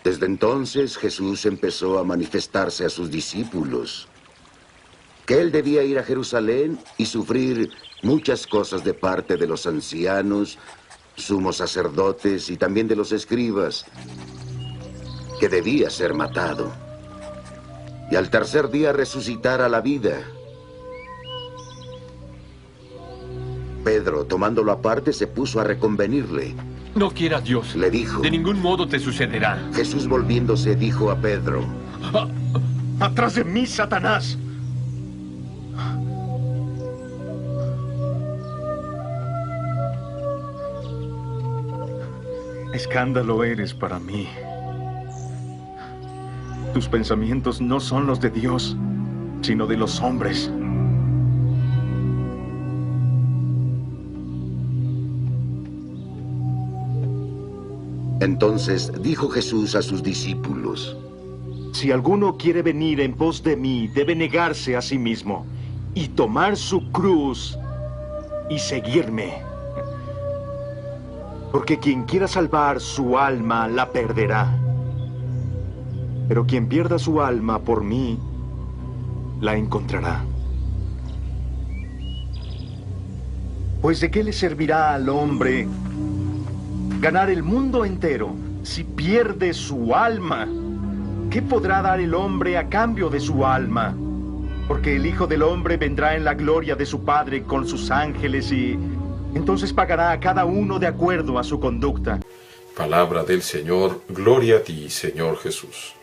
Desde entonces Jesús empezó a manifestarse a sus discípulos que él debía ir a Jerusalén y sufrir muchas cosas de parte de los ancianos, sumos sacerdotes y también de los escribas, que debía ser matado y al tercer día resucitar a la vida. Pedro, tomándolo aparte, se puso a reconvenirle. No quiera Dios, le dijo, de ningún modo te sucederá. Jesús, volviéndose, dijo a Pedro, ¡Atrás de mí, Satanás! Escándalo eres para mí. Tus pensamientos no son los de Dios, sino de los hombres. Entonces dijo Jesús a sus discípulos, si alguno quiere venir en pos de mí, debe negarse a sí mismo y tomar su cruz y seguirme. Porque quien quiera salvar su alma, la perderá. Pero quien pierda su alma por mí, la encontrará. Pues ¿de qué le servirá al hombre ganar el mundo entero si pierde su alma? ¿Qué podrá dar el hombre a cambio de su alma? Porque el Hijo del Hombre vendrá en la gloria de su Padre con sus ángeles y entonces pagará a cada uno de acuerdo a su conducta. Palabra del Señor, gloria a ti, Señor Jesús.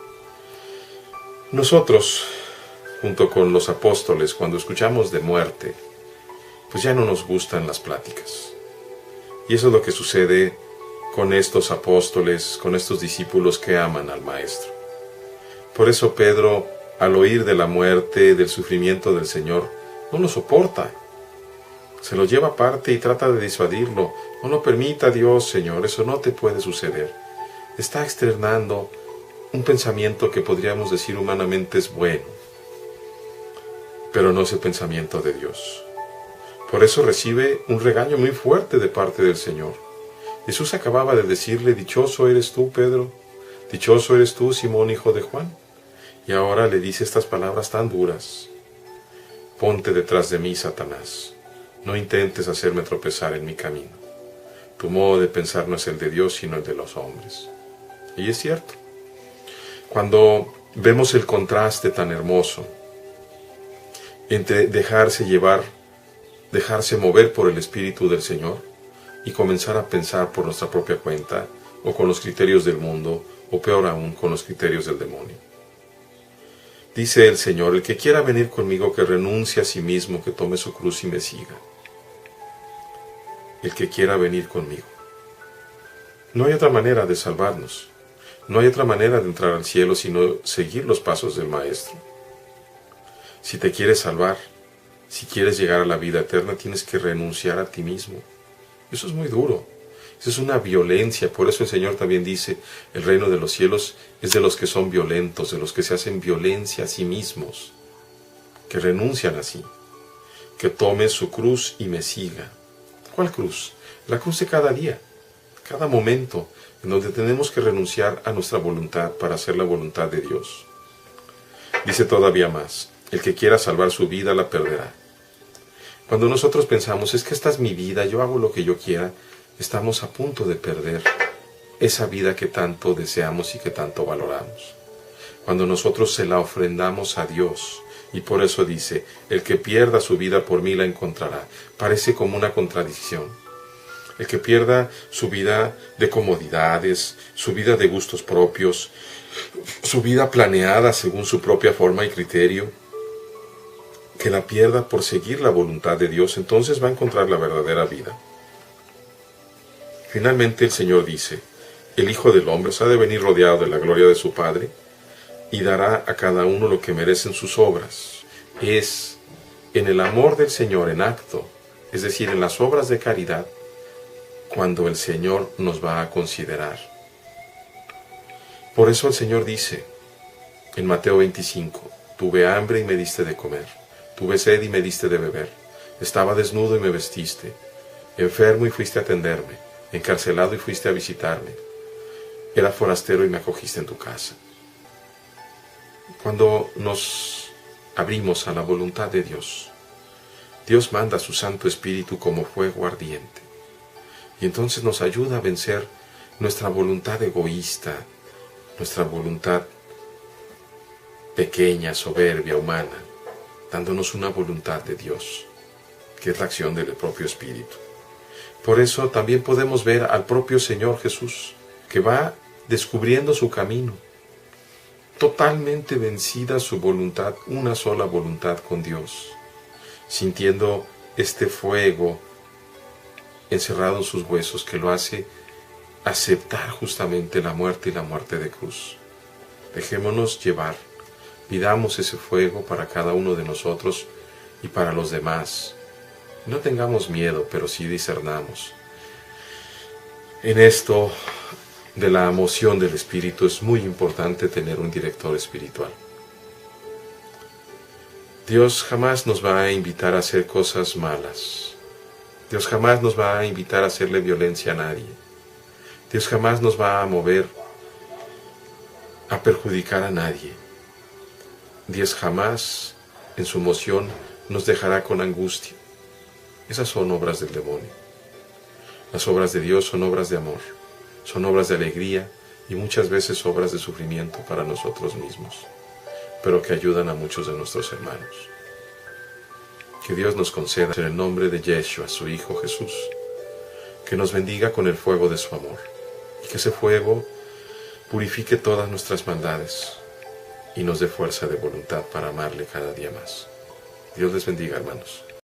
Nosotros, junto con los apóstoles, cuando escuchamos de muerte, pues ya no nos gustan las pláticas. Y eso es lo que sucede con estos apóstoles, con estos discípulos que aman al Maestro. Por eso Pedro, al oír de la muerte, del sufrimiento del Señor, no lo soporta. Se lo lleva aparte y trata de disuadirlo. No lo permita Dios, Señor, eso no te puede suceder. Está externando un pensamiento que podríamos decir humanamente es bueno, pero no es el pensamiento de Dios. Por eso recibe un regaño muy fuerte de parte del Señor. Jesús acababa de decirle, dichoso eres tú, Pedro, dichoso eres tú, Simón, hijo de Juan. Y ahora le dice estas palabras tan duras. Ponte detrás de mí, Satanás. No intentes hacerme tropezar en mi camino. Tu modo de pensar no es el de Dios, sino el de los hombres. Y es cierto. Cuando vemos el contraste tan hermoso entre dejarse llevar, dejarse mover por el Espíritu del Señor y comenzar a pensar por nuestra propia cuenta, o con los criterios del mundo, o peor aún, con los criterios del demonio. Dice el Señor, el que quiera venir conmigo, que renuncie a sí mismo, que tome su cruz y me siga. El que quiera venir conmigo. No hay otra manera de salvarnos. No hay otra manera de entrar al cielo sino seguir los pasos del Maestro. Si te quieres salvar, si quieres llegar a la vida eterna, tienes que renunciar a ti mismo. Eso es muy duro. Eso es una violencia. Por eso el Señor también dice, el reino de los cielos es de los que son violentos, de los que se hacen violencia a sí mismos, que renuncian así, que tome su cruz y me siga. ¿Cuál cruz? La cruz de cada día, cada momento, en donde tenemos que renunciar a nuestra voluntad para hacer la voluntad de Dios. Dice todavía más, el que quiera salvar su vida la perderá. Cuando nosotros pensamos, es que esta es mi vida, yo hago lo que yo quiera, estamos a punto de perder esa vida que tanto deseamos y que tanto valoramos. Cuando nosotros se la ofrendamos a Dios, y por eso dice, el que pierda su vida por mí la encontrará. Parece como una contradicción. El que pierda su vida de comodidades, su vida de gustos propios, su vida planeada según su propia forma y criterio, que la pierda por seguir la voluntad de Dios, entonces va a encontrar la verdadera vida. Finalmente el Señor dice, el Hijo del Hombre ha de venir rodeado de la gloria de su Padre y dará a cada uno lo que merecen sus obras. Es en el amor del Señor en acto, es decir, en las obras de caridad, cuando el Señor nos va a considerar. Por eso el Señor dice en Mateo 25, tuve hambre y me diste de comer, tuve sed y me diste de beber, estaba desnudo y me vestiste, enfermo y fuiste a atenderme, encarcelado y fuiste a visitarme, era forastero y me acogiste en tu casa. Cuando nos abrimos a la voluntad de Dios, Dios manda su Santo Espíritu como fuego ardiente, y entonces nos ayuda a vencer nuestra voluntad egoísta, nuestra voluntad pequeña, soberbia, humana, dándonos una voluntad de Dios, que es la acción del propio Espíritu. Por eso también podemos ver al propio Señor Jesús, que va descubriendo su camino, totalmente vencida su voluntad, una sola voluntad con Dios, sintiendo este fuego encerrado en sus huesos que lo hace aceptar justamente la muerte y la muerte de cruz. Dejémonos llevar, pidamos ese fuego para cada uno de nosotros y para los demás. No tengamos miedo, pero sí discernamos. En esto de la moción del Espíritu es muy importante tener un director espiritual. Dios jamás nos va a invitar a hacer cosas malas. Dios jamás nos va a invitar a hacerle violencia a nadie. Dios jamás nos va a mover a perjudicar a nadie. Dios jamás en su moción nos dejará con angustia. Esas son obras del demonio. Las obras de Dios son obras de amor, son obras de alegría y muchas veces obras de sufrimiento para nosotros mismos, pero que ayudan a muchos de nuestros hermanos. Que Dios nos conceda en el nombre de Yeshua, su Hijo Jesús, que nos bendiga con el fuego de su amor y que ese fuego purifique todas nuestras maldades y nos dé fuerza de voluntad para amarle cada día más. Dios les bendiga, hermanos.